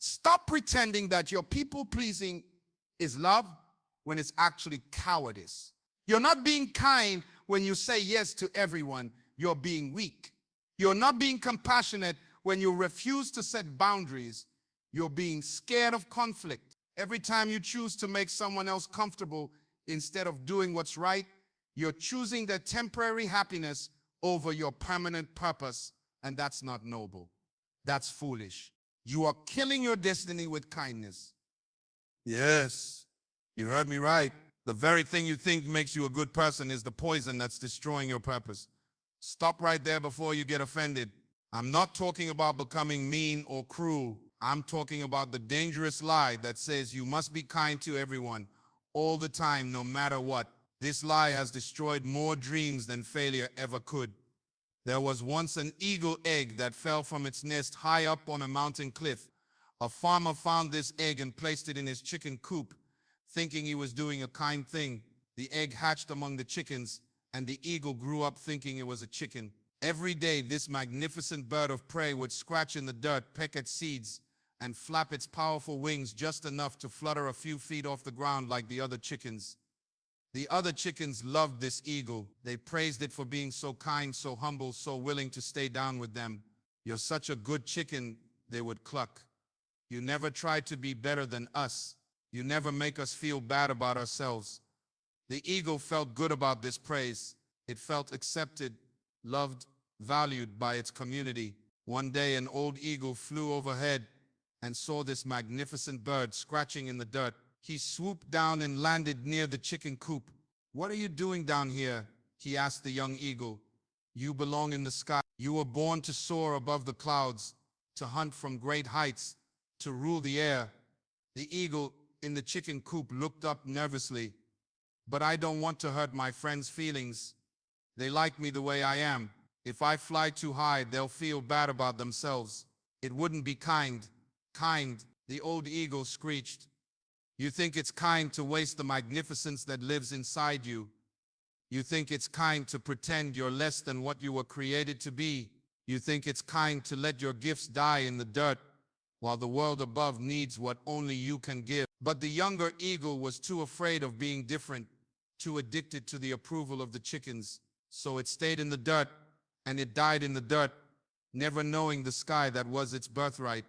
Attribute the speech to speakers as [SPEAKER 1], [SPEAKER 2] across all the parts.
[SPEAKER 1] Stop pretending that your people pleasing is love when it's actually cowardice. You're not being kind when you say yes to everyone. You're being weak. You're not being compassionate when you refuse to set boundaries. You're being scared of conflict. Every time you choose to make someone else comfortable instead of doing what's right, you're choosing their temporary happiness over your permanent purpose, and that's not noble. That's foolish. You are killing your destiny with kindness. Yes, you heard me right. The very thing you think makes you a good person is the poison that's destroying your purpose. Stop right there before you get offended. I'm not talking about becoming mean or cruel. I'm talking about the dangerous lie that says you must be kind to everyone all the time, no matter what. This lie has destroyed more dreams than failure ever could. There was once an eagle egg that fell from its nest high up on a mountain cliff. A farmer found this egg and placed it in his chicken coop, thinking he was doing a kind thing. The egg hatched among the chickens, and the eagle grew up thinking it was a chicken. Every day, this magnificent bird of prey would scratch in the dirt, peck at seeds, and flap its powerful wings just enough to flutter a few feet off the ground like the other chickens. The other chickens loved this eagle. They praised it for being so kind, so humble, so willing to stay down with them. "You're such a good chicken," they would cluck. "You never try to be better than us. You never make us feel bad about ourselves." The eagle felt good about this praise. It felt accepted, loved, valued by its community. One day, an old eagle flew overhead and saw this magnificent bird scratching in the dirt. He swooped down and landed near the chicken coop. "What are you doing down here?" he asked the young eagle. "You belong in the sky. You were born to soar above the clouds, to hunt from great heights, to rule the air." The eagle in the chicken coop looked up nervously. "But I don't want to hurt my friends' feelings. They like me the way I am. If I fly too high, they'll feel bad about themselves. It wouldn't be kind." "Kind," the old eagle screeched. "You think it's kind to waste the magnificence that lives inside you. You think it's kind to pretend you're less than what you were created to be. You think it's kind to let your gifts die in the dirt, while the world above needs what only you can give." But the younger eagle was too afraid of being different, too addicted to the approval of the chickens. So it stayed in the dirt, and it died in the dirt, never knowing the sky that was its birthright.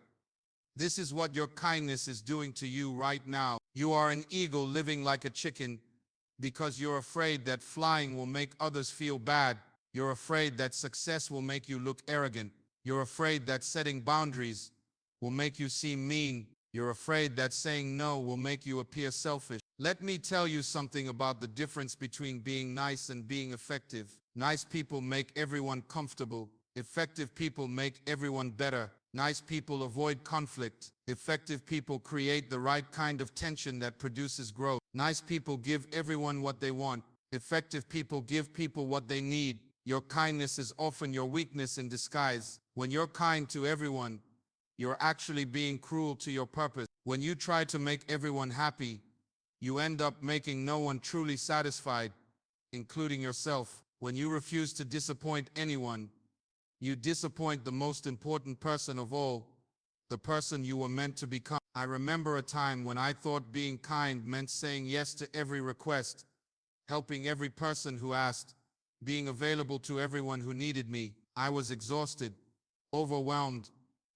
[SPEAKER 1] This is what your kindness is doing to you right now. You are an eagle living like a chicken because you're afraid that flying will make others feel bad. You're afraid that success will make you look arrogant. You're afraid that setting boundaries will make you seem mean. You're afraid that saying no will make you appear selfish. Let me tell you something about the difference between being nice and being effective. Nice people make everyone comfortable. Effective people make everyone better. Nice people avoid conflict. Effective people create the right kind of tension that produces growth. Nice people give everyone what they want. Effective people give people what they need. Your kindness is often your weakness in disguise. When you're kind to everyone, you're actually being cruel to your purpose. When you try to make everyone happy, you end up making no one truly satisfied, including yourself. When you refuse to disappoint anyone, you disappoint the most important person of all, the person you were meant to become. I remember a time when I thought being kind meant saying yes to every request, helping every person who asked, being available to everyone who needed me. I was exhausted, overwhelmed,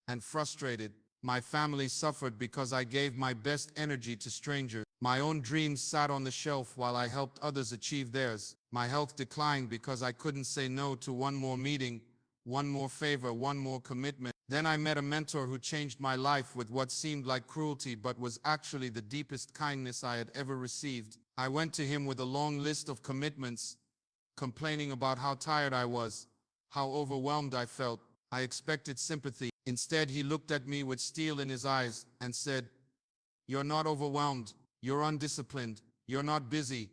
[SPEAKER 1] and frustrated. My family suffered because I gave my best energy to strangers. My own dreams sat on the shelf while I helped others achieve theirs. My health declined because I couldn't say no to one more meeting, one more favor, one more commitment. Then I met a mentor who changed my life with what seemed like cruelty but was actually the deepest kindness I had ever received. I went to him with a long list of commitments, complaining about how tired I was, how overwhelmed I felt. I expected sympathy. Instead, he looked at me with steel in his eyes and said, "You're not overwhelmed. You're undisciplined. You're not busy.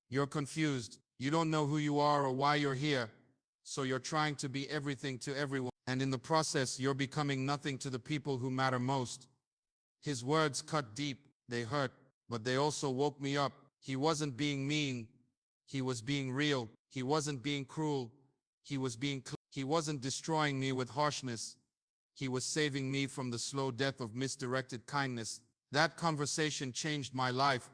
[SPEAKER 1] You're confused. You don't know who you are or why you're here. So you're trying to be everything to everyone. And in the process, you're becoming nothing to the people who matter most." His words cut deep. They hurt, but they also woke me up. He wasn't being mean. He was being real. He wasn't being cruel. He was being clear. He wasn't destroying me with harshness. He was saving me from the slow death of misdirected kindness. That conversation changed my life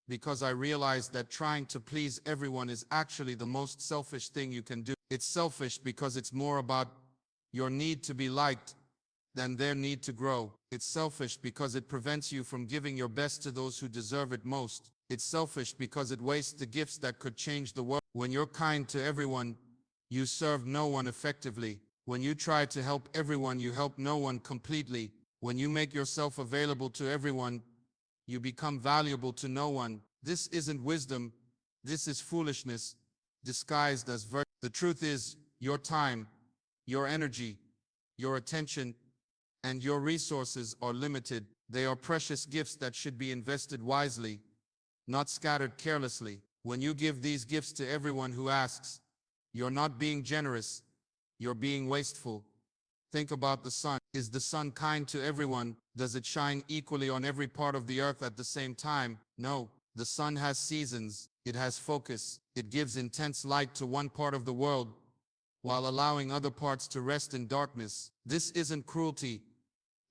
[SPEAKER 1] because I realized that trying to please everyone is actually the most selfish thing you can do. It's selfish because it's more about your need to be liked than their need to grow. It's selfish because it prevents you from giving your best to those who deserve it most. It's selfish because it wastes the gifts that could change the world. When you're kind to everyone, you serve no one effectively. When you try to help everyone, you help no one completely. When you make yourself available to everyone, you become valuable to no one. This isn't wisdom. This is foolishness disguised as virtue. The truth is, your time, your energy, your attention, and your resources are limited. They are precious gifts that should be invested wisely, not scattered carelessly. When you give these gifts to everyone who asks, you're not being generous, you're being wasteful. Think about the sun. Is the sun kind to everyone? Does it shine equally on every part of the earth at the same time? No. The sun has seasons. It has focus. It gives intense light to one part of the world while allowing other parts to rest in darkness. This isn't cruelty.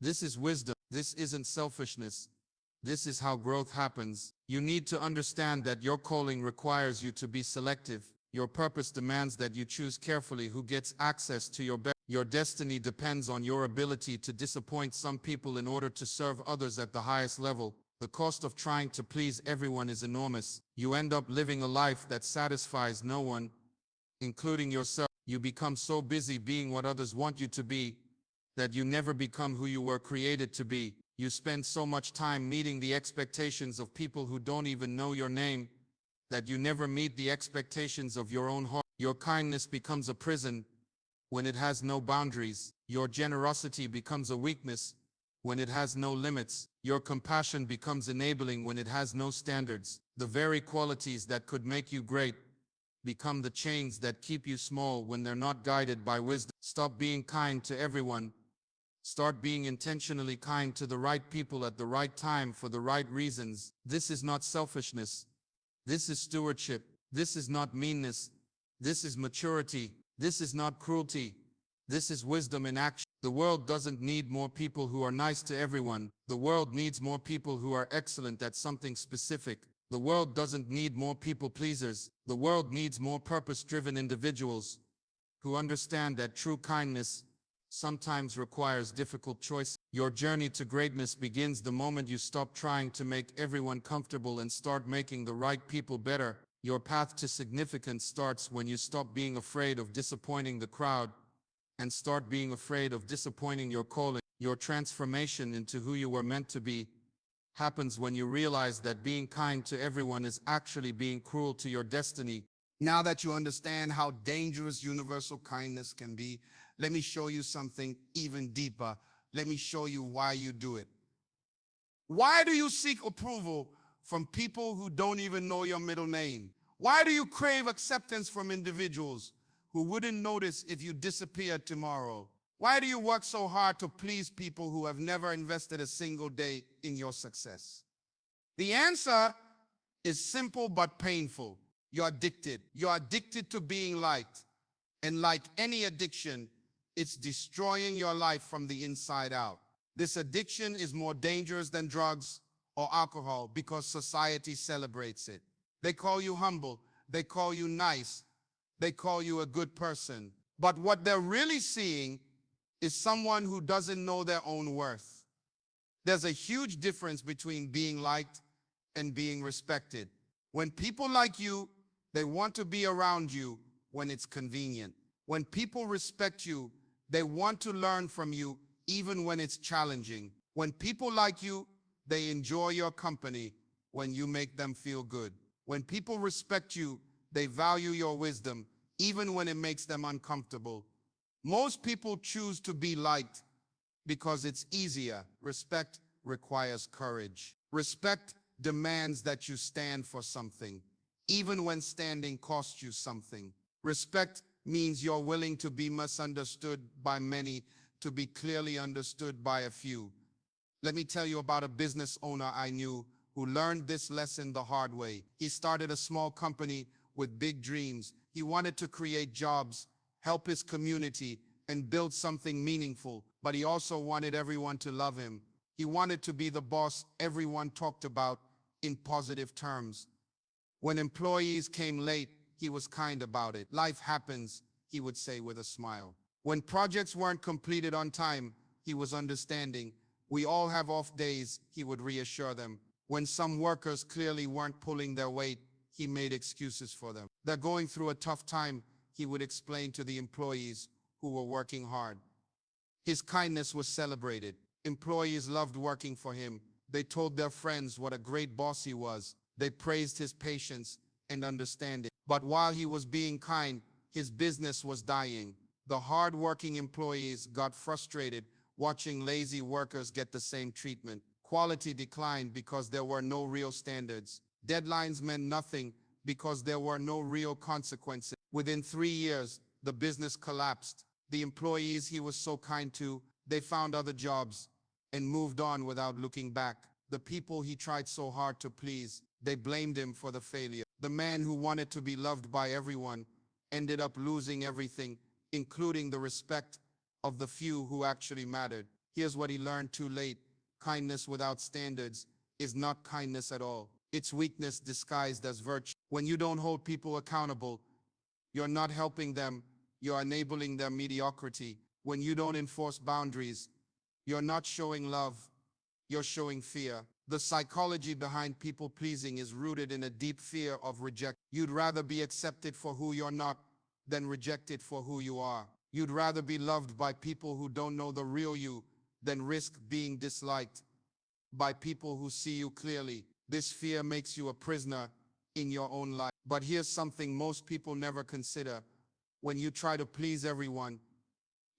[SPEAKER 1] This is wisdom. This isn't selfishness. This is how growth happens. You need to understand that your calling requires you to be selective. Your purpose demands that you choose carefully who gets access to your best. Your destiny depends on your ability to disappoint some people in order to serve others at the highest level. The cost of trying to please everyone is enormous. You end up living a life that satisfies no one, including yourself. You become so busy being what others want you to be that you never become who you were created to be. You spend so much time meeting the expectations of people who don't even know your name that you never meet the expectations of your own heart. Your kindness becomes a prison when it has no boundaries. Your generosity becomes a weakness when it has no limits. Your compassion becomes enabling when it has no standards. The very qualities that could make you great become the chains that keep you small when they're not guided by wisdom. Stop being kind to everyone. Start being intentionally kind to the right people at the right time for the right reasons. This is not selfishness. This is stewardship. This is not meanness. This is maturity. This is not cruelty. This is wisdom in action. The world doesn't need more people who are nice to everyone. The world needs more people who are excellent at something specific. The world doesn't need more people pleasers. The world needs more purpose-driven individuals who understand that true kindness sometimes requires difficult choices. Your journey to greatness begins the moment you stop trying to make everyone comfortable and start making the right people better. Your path to significance starts when you stop being afraid of disappointing the crowd and start being afraid of disappointing your calling. Your transformation into who you were meant to be happens when you realize that being kind to everyone is actually being cruel to your destiny. Now that you understand how dangerous universal kindness can be, let me show you something even deeper. Let me show you why you do it. Why do you seek approval from people who don't even know your middle name? Why do you crave acceptance from individuals who wouldn't notice if you disappeared tomorrow? Why do you work so hard to please people who have never invested a single day in your success? The answer is simple but painful. You're addicted. You're addicted to being liked. And like any addiction, it's destroying your life from the inside out. This addiction is more dangerous than drugs or alcohol because society celebrates it. They call you humble. They call you nice. They call you a good person. But what they're really seeing is someone who doesn't know their own worth. There's a huge difference between being liked and being respected. When people like you, they want to be around you when it's convenient. When people respect you, they want to learn from you even when it's challenging. When people like you, they enjoy your company when you make them feel good. When people respect you, they value your wisdom even when it makes them uncomfortable. Most people choose to be liked because it's easier. Respect requires courage. Respect demands that you stand for something, even when standing costs you something. Respect means you're willing to be misunderstood by many to be clearly understood by a few. Let me tell you about a business owner I knew who learned this lesson the hard way. He started a small company with big dreams. He wanted to create jobs, help his community, and build something meaningful. but he also wanted everyone to love him. He wanted to be the boss everyone talked about in positive terms. When employees came late, he was kind about it. Life happens, he would say with a smile. When projects weren't completed on time, he was understanding. We all have off days, he would reassure them. When some workers clearly weren't pulling their weight, he made excuses for them. They're going through a tough time, he would explain to the employees who were working hard. His kindness was celebrated. Employees loved working for him. They told their friends what a great boss he was. They praised his patience and understanding. But while he was being kind, his business was dying. The hard-working employees got frustrated watching lazy workers get the same treatment. Quality declined because there were no real standards. Deadlines meant nothing because there were no real consequences. Within 3 years, the business collapsed. The employees he was so kind to, they found other jobs and moved on without looking back. The people he tried so hard to please, they blamed him for the failure. The man who wanted to be loved by everyone ended up losing everything, including the respect of the few who actually mattered. Here's what he learned too late. Kindness without standards is not kindness at all. It's weakness disguised as virtue. When you don't hold people accountable, you're not helping them, you're enabling their mediocrity. When you don't enforce boundaries, you're not showing love, you're showing fear. The psychology behind people pleasing is rooted in a deep fear of rejection. You'd rather be accepted for who you're not than rejected for who you are. You'd rather be loved by people who don't know the real you than risk being disliked by people who see you clearly. This fear makes you a prisoner in your own life. But here's something most people never consider. When you try to please everyone,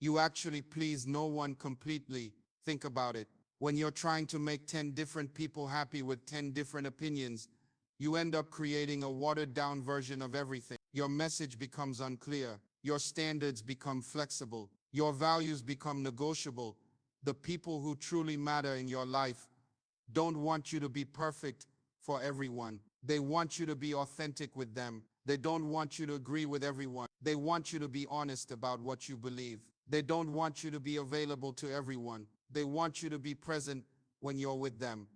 [SPEAKER 1] you actually please no one completely. Think about it. When you're trying to make 10 different people happy with 10 different opinions, you end up creating a watered-down version of everything. Your message becomes unclear. Your standards become flexible. Your values become negotiable. The people who truly matter in your life don't want you to be perfect for everyone. They want you to be authentic with them. They don't want you to agree with everyone. They want you to be honest about what you believe. They don't want you to be available to everyone. They want you to be present when you're with them.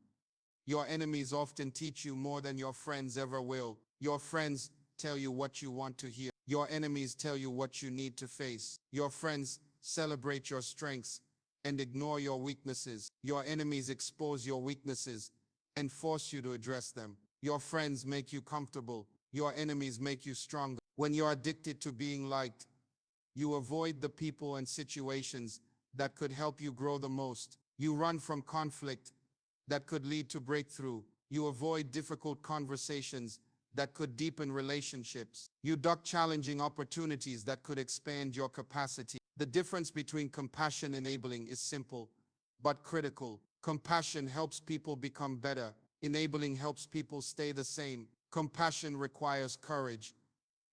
[SPEAKER 1] Your enemies often teach you more than your friends ever will. Your friends tell you what you want to hear. Your enemies tell you what you need to face. Your friends celebrate your strengths and ignore your weaknesses. Your enemies expose your weaknesses and force you to address them. Your friends make you comfortable. Your enemies make you stronger. When you're addicted to being liked, you avoid the people and situations that could help you grow the most. You run from conflict that could lead to breakthrough. You avoid difficult conversations that could deepen relationships. You duck challenging opportunities that could expand your capacity. The difference between compassion and enabling is simple, but critical. Compassion helps people become better. Enabling helps people stay the same. Compassion requires courage,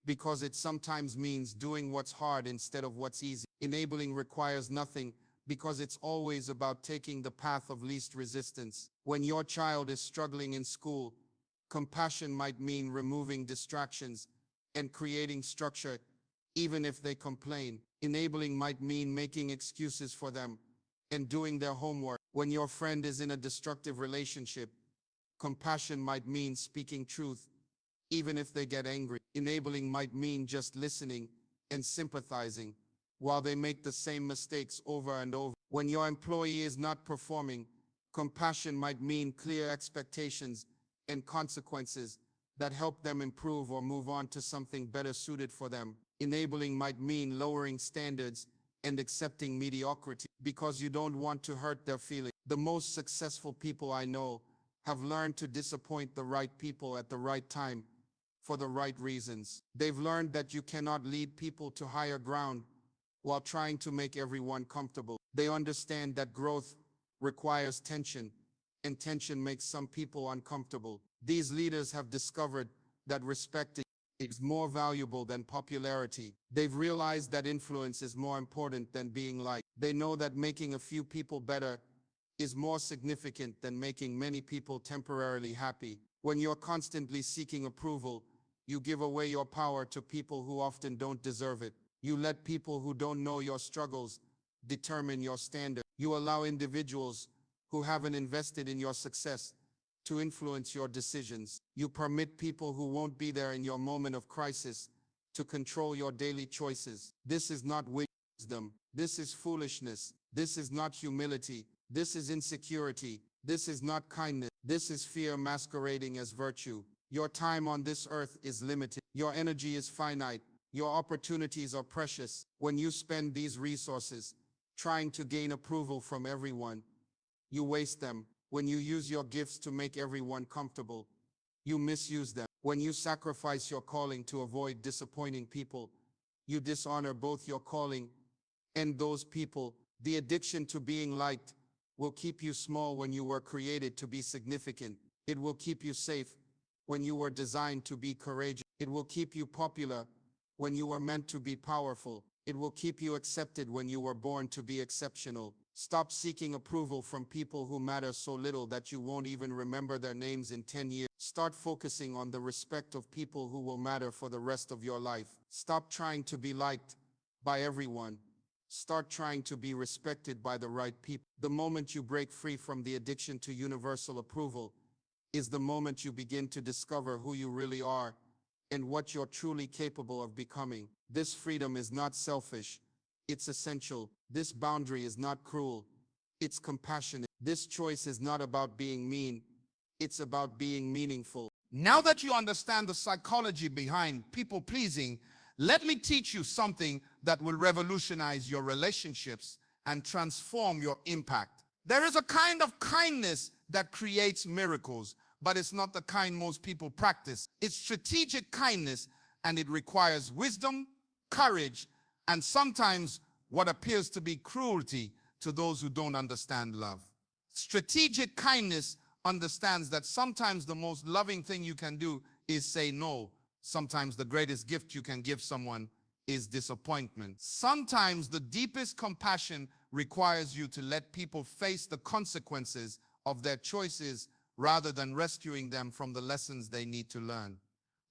[SPEAKER 1] because it sometimes means doing what's hard instead of what's easy. Enabling requires nothing, because it's always about taking the path of least resistance. When your child is struggling in school, compassion might mean removing distractions and creating structure, even if they complain. Enabling might mean making excuses for them and doing their homework. When your friend is in a destructive relationship, compassion might mean speaking truth, even if they get angry. Enabling might mean just listening and sympathizing while they make the same mistakes over and over. When your employee is not performing, compassion might mean clear expectations and consequences that help them improve or move on to something better suited for them. Enabling might mean lowering standards and accepting mediocrity because you don't want to hurt their feelings. The most successful people I know have learned to disappoint the right people at the right time for the right reasons. They've learned that you cannot lead people to higher ground while trying to make everyone comfortable. They understand that growth requires tension, and tension makes some people uncomfortable. These leaders have discovered that respect is more valuable than popularity. They've realized that influence is more important than being liked. They know that making a few people better is more significant than making many people temporarily happy. When you're constantly seeking approval, you give away your power to people who often don't deserve it. You let people who don't know your struggles determine your standard. You allow individuals who haven't invested in your success to influence your decisions. You permit people who won't be there in your moment of crisis to control your daily choices. This is not wisdom. This is foolishness. This is not humility. This is insecurity. This is not kindness. This is fear masquerading as virtue. Your time on this earth is limited. Your energy is finite. Your opportunities are precious. When you spend these resources trying to gain approval from everyone, you waste them. When you use your gifts to make everyone comfortable, you misuse them. When you sacrifice your calling to avoid disappointing people, you dishonor both your calling and those people. The addiction to being liked will keep you small when you were created to be significant. It will keep you safe when you were designed to be courageous. It will keep you popular when you were meant to be powerful. It will keep you accepted when you were born to be exceptional. Stop seeking approval from people who matter so little that you won't even remember their names in 10 years. Start focusing on the respect of people who will matter for the rest of your life. Stop trying to be liked by everyone. Start trying to be respected by the right people. The moment you break free from the addiction to universal approval is the moment you begin to discover who you really are and what you're truly capable of becoming. This freedom is not selfish. It's essential. This boundary is not cruel. It's compassionate. This choice is not about being mean. It's about being meaningful. Now that you understand the psychology behind people pleasing, let me teach you something that will revolutionize your relationships and transform your impact. There is a kind of kindness that creates miracles, but it's not the kind most people practice. It's strategic kindness, and it requires wisdom, courage, and sometimes what appears to be cruelty to those who don't understand love. Strategic kindness understands that sometimes the most loving thing you can do is say no. Sometimes the greatest gift you can give someone is disappointment. Sometimes the deepest compassion requires you to let people face the consequences of their choices rather than rescuing them from the lessons they need to learn.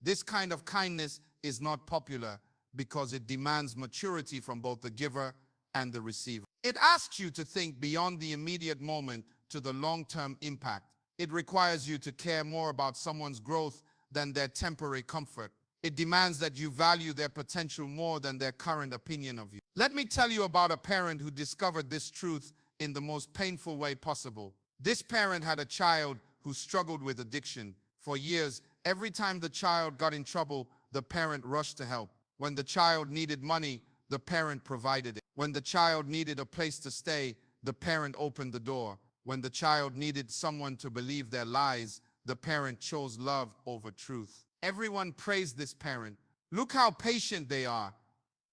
[SPEAKER 1] This kind of kindness is not popular because it demands maturity from both the giver and the receiver. It asks you to think beyond the immediate moment to the long-term impact. It requires you to care more about someone's growth than their temporary comfort. It demands that you value their potential more than their current opinion of you. Let me tell you about a parent who discovered this truth in the most painful way possible. This parent had a child who struggled with addiction. For years, every time the child got in trouble, the parent rushed to help. When the child needed money, the parent provided it. When the child needed a place to stay, the parent opened the door. When the child needed someone to believe their lies, the parent chose love over truth. Everyone praised this parent. Look how patient they are,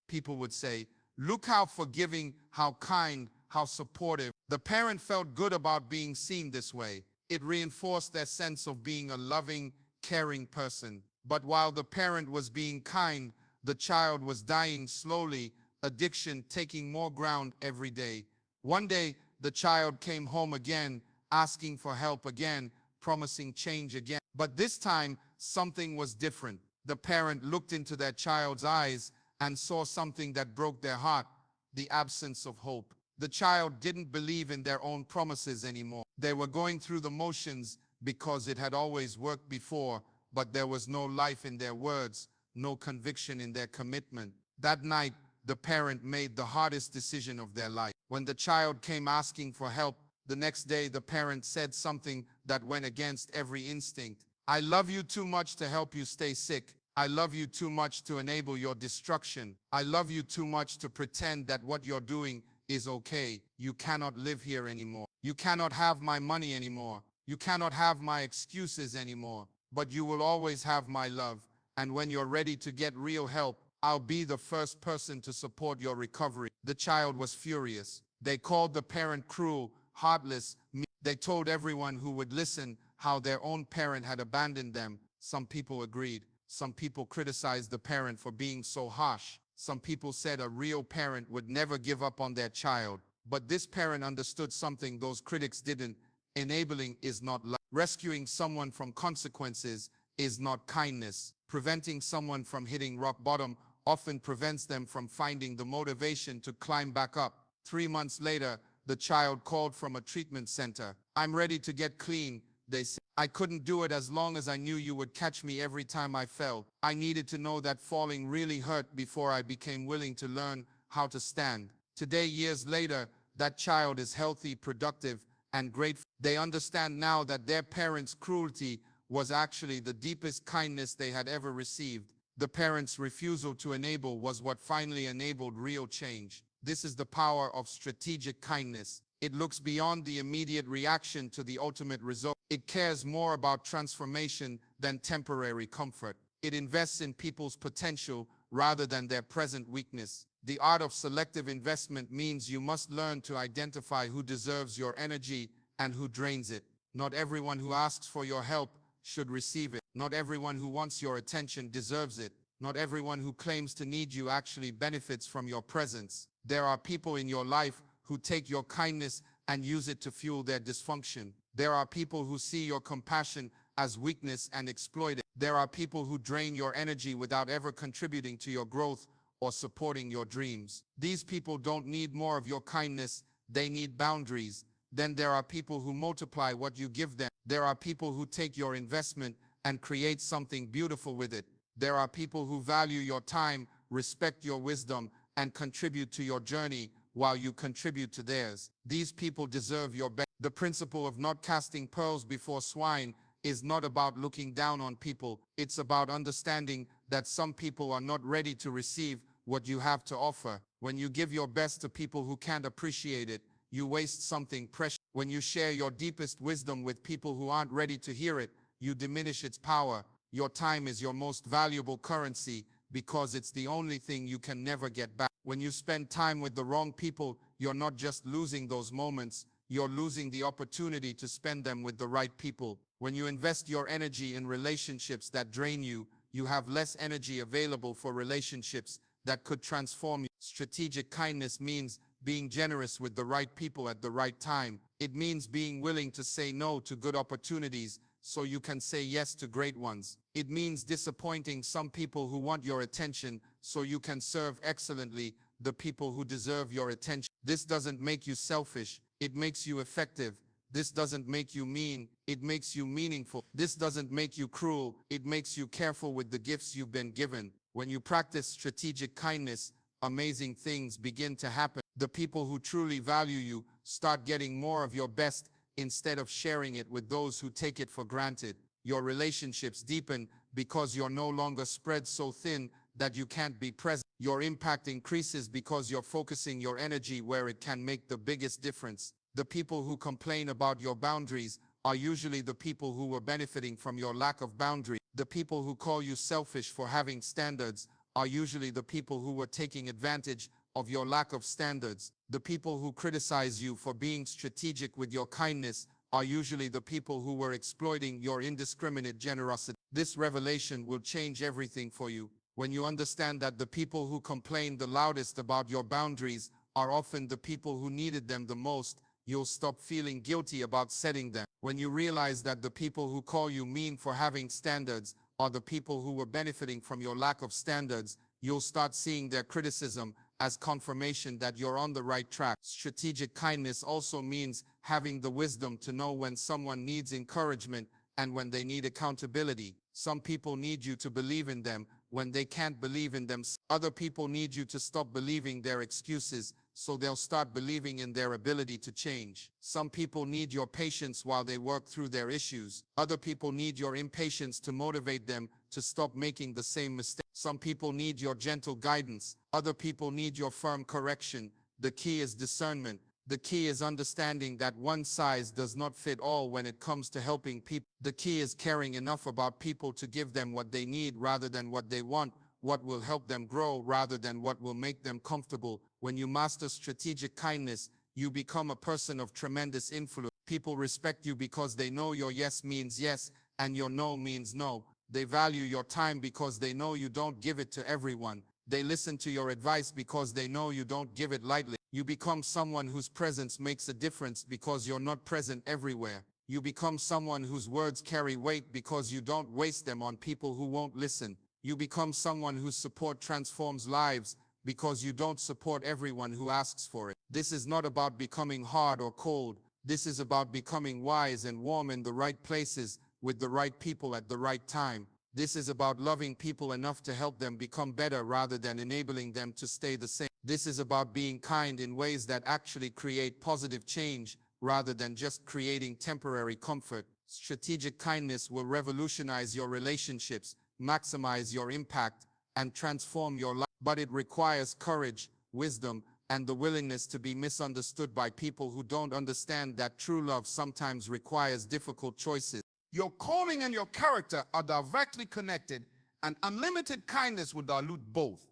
[SPEAKER 1] people would say. Look how forgiving, how kind, how supportive. The parent felt good about being seen this way. It reinforced their sense of being a loving, caring person. But while the parent was being kind, the child was dying slowly, addiction taking more ground every day. One day, the child came home again, asking for help again, promising change again. But this time, something was different. The parent looked into their child's eyes and saw something that broke their heart: the absence of hope. The child didn't believe in their own promises anymore. They were going through the motions because it had always worked before, but there was no life in their words, no conviction in their commitment. That night, the parent made the hardest decision of their life. When the child came asking for help, the next day the parent said something that went against every instinct. I love you too much to help you stay sick. I love you too much to enable your destruction. I love you too much to pretend that what you're doing is okay. You cannot live here anymore. You cannot have my money anymore. You cannot have my excuses anymore. But you will always have my love. And when you're ready to get real help, I'll be the first person to support your recovery. The child was furious. They called the parent cruel, heartless. They told everyone who would listen how their own parent had abandoned them. Some people agreed. Some people criticized the parent for being so harsh. Some people said a real parent would never give up on their child. But this parent understood something those critics didn't. Enabling is not love. Rescuing someone from consequences is not kindness. Preventing someone from hitting rock bottom often prevents them from finding the motivation to climb back up. 3 months later, the child called from a treatment center. I'm ready to get clean, they said. I couldn't do it as long as I knew you would catch me every time I fell. I needed to know that falling really hurt before I became willing to learn how to stand. Today, years later, that child is healthy, productive, and grateful. They understand now that their parents' cruelty was actually the deepest kindness they had ever received. The parents' refusal to enable was what finally enabled real change. This is the power of strategic kindness. It looks beyond the immediate reaction to the ultimate result. It cares more about transformation than temporary comfort. It invests in people's potential rather than their present weakness. The art of selective investment means you must learn to identify who deserves your energy and who drains it. Not everyone who asks for your help should receive it. Not everyone who wants your attention deserves it. Not everyone who claims to need you actually benefits from your presence. There are people in your life who take your kindness and use it to fuel their dysfunction. There are people who see your compassion as weakness and exploit it. There are people who drain your energy without ever contributing to your growth or supporting your dreams. These people don't need more of your kindness, they need boundaries. Then there are people who multiply what you give them. There are people who take your investment and create something beautiful with it. There are people who value your time, respect your wisdom, and contribute to your journey while you contribute to theirs. These people deserve your best. The principle of not casting pearls before swine is not about looking down on people. It's about understanding that some people are not ready to receive what you have to offer. When you give your best to people who can't appreciate it, you waste something precious. When you share your deepest wisdom with people who aren't ready to hear it, you diminish its power. Your time is your most valuable currency because it's the only thing you can never get back. When you spend time with the wrong people, you're not just losing those moments, you're losing the opportunity to spend them with the right people. When you invest your energy in relationships that drain you, you have less energy available for relationships that could transform you. Strategic kindness means being generous with the right people at the right time. It means being willing to say no to good opportunities so you can say yes to great ones. It means disappointing some people who want your attention so you can serve excellently the people who deserve your attention. This doesn't make you selfish, it makes you effective. This doesn't make you mean, it makes you meaningful. This doesn't make you cruel, it makes you careful with the gifts you've been given. When you practice strategic kindness, amazing things begin to happen. The people who truly value you start getting more of your best instead of sharing it with those who take it for granted. Your relationships deepen because you're no longer spread so thin that you can't be present. Your impact increases because you're focusing your energy where it can make the biggest difference. The people who complain about your boundaries are usually the people who were benefiting from your lack of boundary. The people who call you selfish for having standards are usually the people who were taking advantage of your lack of standards. The people who criticize you for being strategic with your kindness are usually the people who were exploiting your indiscriminate generosity. This revelation will change everything for you. When you understand that the people who complain the loudest about your boundaries are often the people who needed them the most, you'll stop feeling guilty about setting them. When you realize that the people who call you mean for having standards are the people who were benefiting from your lack of standards, you'll start seeing their criticism as confirmation that you're on the right track. Strategic kindness also means having the wisdom to know when someone needs encouragement and when they need accountability. Some people need you to believe in them when they can't believe in themselves. Other people need you to stop believing their excuses so they'll start believing in their ability to change. Some people need your patience while they work through their issues. Other people need your impatience to motivate them to stop making the same mistake. Some people need your gentle guidance. Other people need your firm correction. The key is discernment. The key is understanding that one size does not fit all when it comes to helping people. The key is caring enough about people to give them what they need rather than what they want, what will help them grow rather than what will make them comfortable. When you master strategic kindness, you become a person of tremendous influence. People respect you because they know your yes means yes and your no means no. They value your time because they know you don't give it to everyone. They listen to your advice because they know you don't give it lightly. You become someone whose presence makes a difference because you're not present everywhere. You become someone whose words carry weight because you don't waste them on people who won't listen. You become someone whose support transforms lives because you don't support everyone who asks for it. This is not about becoming hard or cold. This is about becoming wise and warm in the right places with the right people at the right time. This is about loving people enough to help them become better rather than enabling them to stay the same. This is about being kind in ways that actually create positive change rather than just creating temporary comfort. Strategic kindness will revolutionize your relationships, maximize your impact, and transform your life. But it requires courage, wisdom, and the willingness to be misunderstood by people who don't understand that true love sometimes requires difficult choices. Your calling and your character are directly connected, and unlimited kindness will dilute both.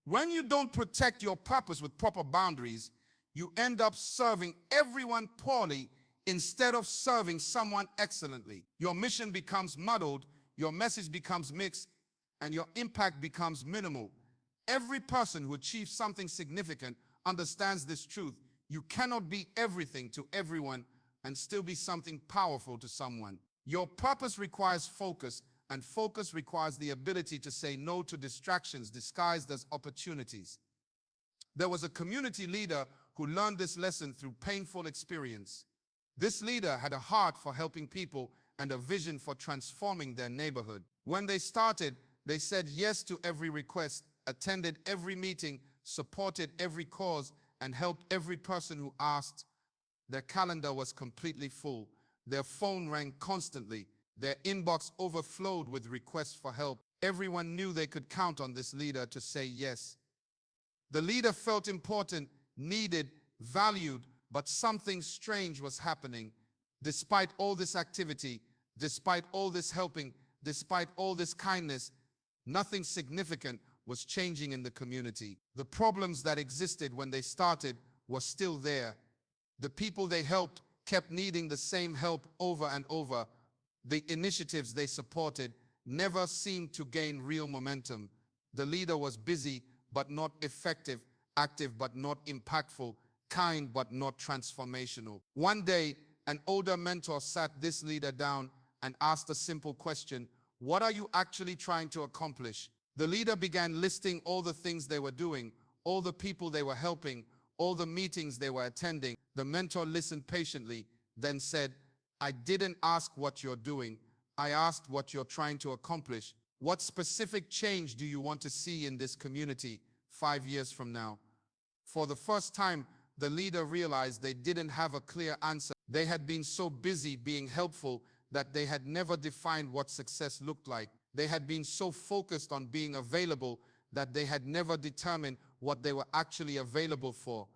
[SPEAKER 1] When you don't protect your purpose with proper boundaries, you end up serving everyone poorly instead of serving someone excellently. Your mission becomes muddled, your message becomes mixed, and your impact becomes minimal. Every person who achieves something significant understands this truth. You cannot be everything to everyone and still be something powerful to someone. Your purpose requires focus, and focus requires the ability to say no to distractions disguised as opportunities. There was a community leader who learned this lesson through painful experience. This leader had a heart for helping people and a vision for transforming their neighborhood. When they started, they said yes to every request, attended every meeting, supported every cause, and helped every person who asked. Their calendar was completely full. Their phone rang constantly. Their inbox overflowed with requests for help. Everyone knew they could count on this leader to say yes. The leader felt important, needed, valued, but something strange was happening. Despite all this activity, despite all this helping, despite all this kindness, nothing significant was changing in the community. The problems that existed when they started were still there. The people they helped kept needing the same help over and over. The initiatives they supported never seemed to gain real momentum. The leader was busy but not effective, active but not impactful, kind but not transformational. One day, an older mentor sat this leader down and asked a simple question: what are you actually trying to accomplish? The leader began listing all the things they were doing, all the people they were helping, all the meetings they were attending. The mentor listened patiently, then said, I didn't ask what you're doing. I asked what you're trying to accomplish. What specific change do you want to see in this community 5 years from now? For the first time, the leader realized they didn't have a clear answer. They had been so busy being helpful that they had never defined what success looked like. They had been so focused on being available that they had never determined what they were actually available for.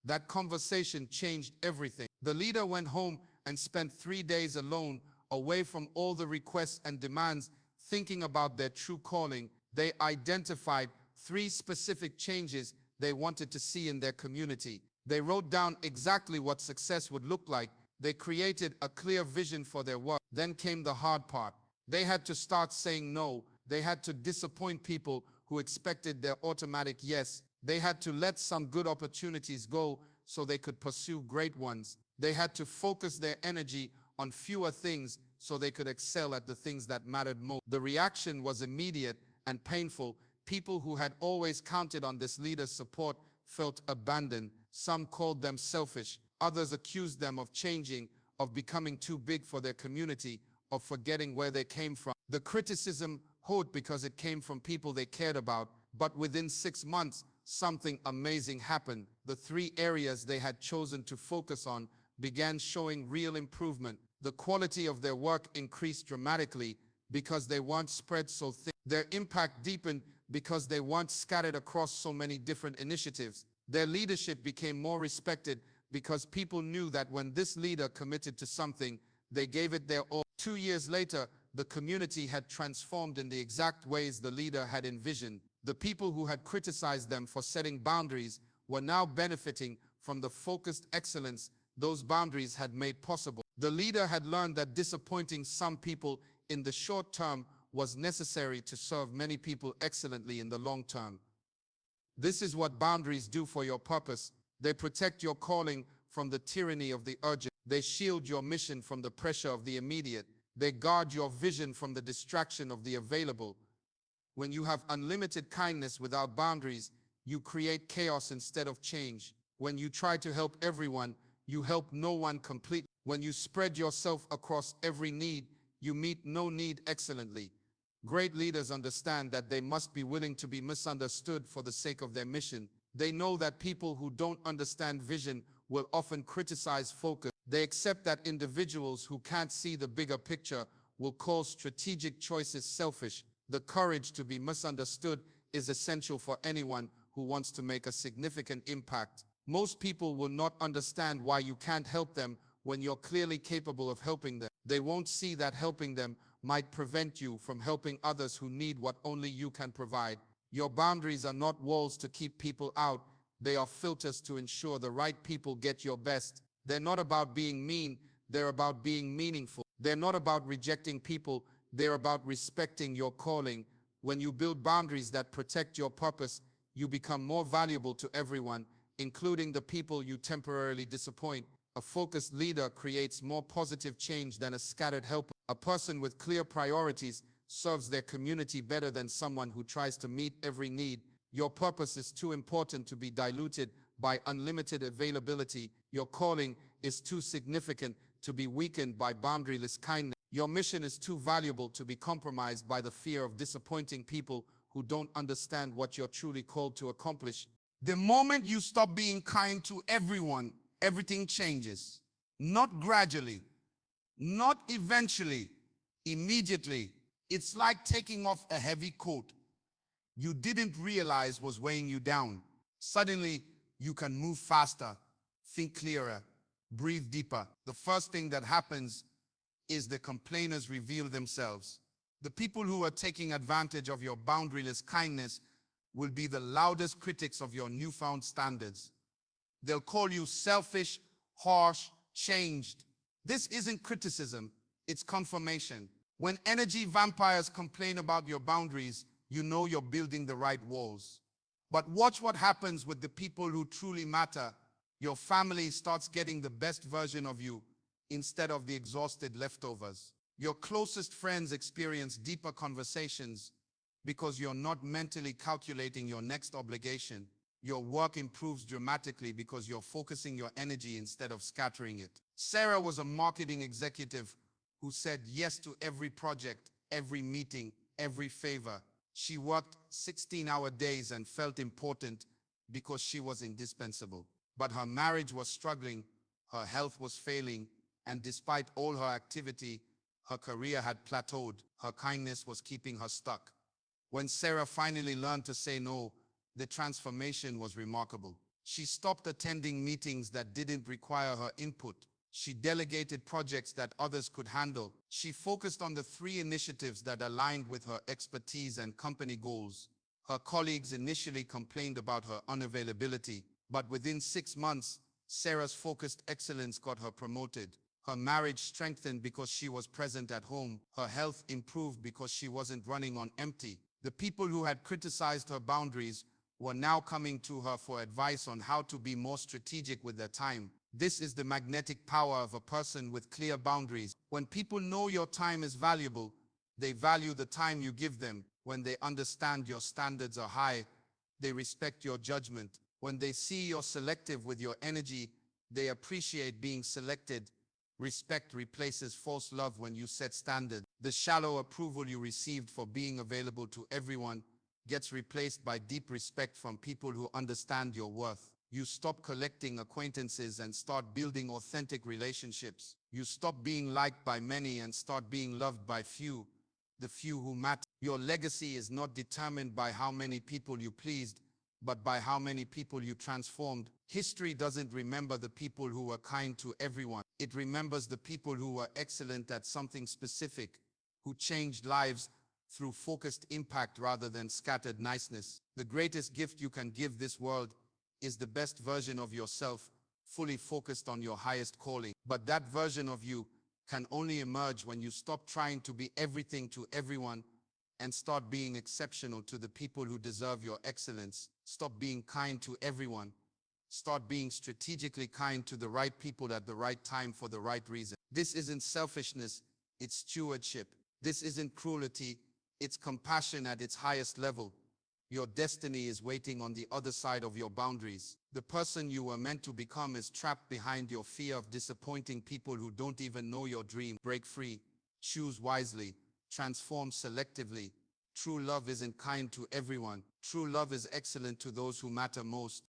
[SPEAKER 1] That conversation changed everything. The leader went home and spent 3 days alone, away from all the requests and demands, thinking about their true calling. They identified 3 specific changes they wanted to see in their community. They wrote down exactly what success would look like. They created a clear vision for their work. Then came the hard part. They had to start saying no. They had to disappoint people who expected their automatic yes. They had to let some good opportunities go so they could pursue great ones. They had to focus their energy on fewer things so they could excel at the things that mattered most. The reaction was immediate and painful. People who had always counted on this leader's support felt abandoned. Some called them selfish. Others accused them of changing, of becoming too big for their community, of forgetting where they came from. The criticism hurt because it came from people they cared about. But within 6 months, something amazing happened. The 3 areas they had chosen to focus on began showing real improvement. The quality of their work increased dramatically because they weren't spread so thin. Their impact deepened because they weren't scattered across so many different initiatives. Their leadership became more respected because people knew that when this leader committed to something, they gave it their all. 2 years later, the community had transformed in the exact ways the leader had envisioned. The people who had criticized them for setting boundaries were now benefiting from the focused excellence those boundaries had made possible. The leader had learned that disappointing some people in the short term was necessary to serve many people excellently in the long term. This is what boundaries do for your purpose. They protect your calling from the tyranny of the urgent. They shield your mission from the pressure of the immediate. They guard your vision from the distraction of the available. When you have unlimited kindness without boundaries, you create chaos instead of change. When you try to help everyone, you help no one completely. When you spread yourself across every need, you meet no need excellently. Great leaders understand that they must be willing to be misunderstood for the sake of their mission. They know that people who don't understand vision will often criticize focus. They accept that individuals who can't see the bigger picture will call strategic choices selfish. The courage to be misunderstood is essential for anyone who wants to make a significant impact. Most people will not understand why you can't help them when you're clearly capable of helping them. They won't see that helping them might prevent you from helping others who need what only you can provide. Your boundaries are not walls to keep people out. They are filters to ensure the right people get your best. They're not about being mean. They're about being meaningful. They're not about rejecting people. They're about respecting your calling. When you build boundaries that protect your purpose, you become more valuable to everyone, including the people you temporarily disappoint. A focused leader creates more positive change than a scattered helper. A person with clear priorities serves their community better than someone who tries to meet every need. Your purpose is too important to be diluted by unlimited availability. Your calling is too significant to be weakened by boundaryless kindness. Your mission is too valuable to be compromised by the fear of disappointing people who don't understand what you're truly called to accomplish. The moment you stop being kind to everyone, everything changes. Not gradually, not eventually, immediately. It's like taking off a heavy coat you didn't realize was weighing you down. Suddenly, you can move faster, think clearer, breathe deeper. The first thing that happens is the complainers reveal themselves. The people who are taking advantage of your boundaryless kindness will be the loudest critics of your newfound standards. They'll call you selfish, harsh, changed. This isn't criticism, it's confirmation. When energy vampires complain about your boundaries, you know you're building the right walls. But watch what happens with the people who truly matter. Your family starts getting the best version of you instead of the exhausted leftovers. Your closest friends experience deeper conversations because you're not mentally calculating your next obligation. Your work improves dramatically because you're focusing your energy instead of scattering it. Sarah was a marketing executive who said yes to every project, every meeting, every favor. She worked 16-hour days and felt important because she was indispensable. But her marriage was struggling, her health was failing, and despite all her activity, her career had plateaued. Her kindness was keeping her stuck. When Sarah finally learned to say no, the transformation was remarkable. She stopped attending meetings that didn't require her input. She delegated projects that others could handle. She focused on the 3 initiatives that aligned with her expertise and company goals. Her colleagues initially complained about her unavailability, but within 6 months, Sarah's focused excellence got her promoted. Her marriage strengthened because she was present at home. Her health improved because she wasn't running on empty. The people who had criticized her boundaries were now coming to her for advice on how to be more strategic with their time. This is the magnetic power of a person with clear boundaries. When people know your time is valuable, they value the time you give them. When they understand your standards are high, they respect your judgment. When they see you're selective with your energy, they appreciate being selected. Respect replaces false love when you set standards. The shallow approval you received for being available to everyone gets replaced by deep respect from people who understand your worth. You stop collecting acquaintances and start building authentic relationships. You stop being liked by many and start being loved by few, the few who matter. Your legacy is not determined by how many people you pleased, but by how many people you transformed. History doesn't remember the people who were kind to everyone. It remembers the people who were excellent at something specific, who changed lives through focused impact rather than scattered niceness. The greatest gift you can give this world is the best version of yourself, fully focused on your highest calling. But that version of you can only emerge when you stop trying to be everything to everyone and start being exceptional to the people who deserve your excellence. Stop being kind to everyone. Start being strategically kind to the right people at the right time for the right reason. This isn't selfishness, it's stewardship. This isn't cruelty, it's compassion at its highest level. Your destiny is waiting on the other side of your boundaries. The person you were meant to become is trapped behind your fear of disappointing people who don't even know your dream. Break free, choose wisely, transform selectively. True love isn't kind to everyone. True love is excellent to those who matter most.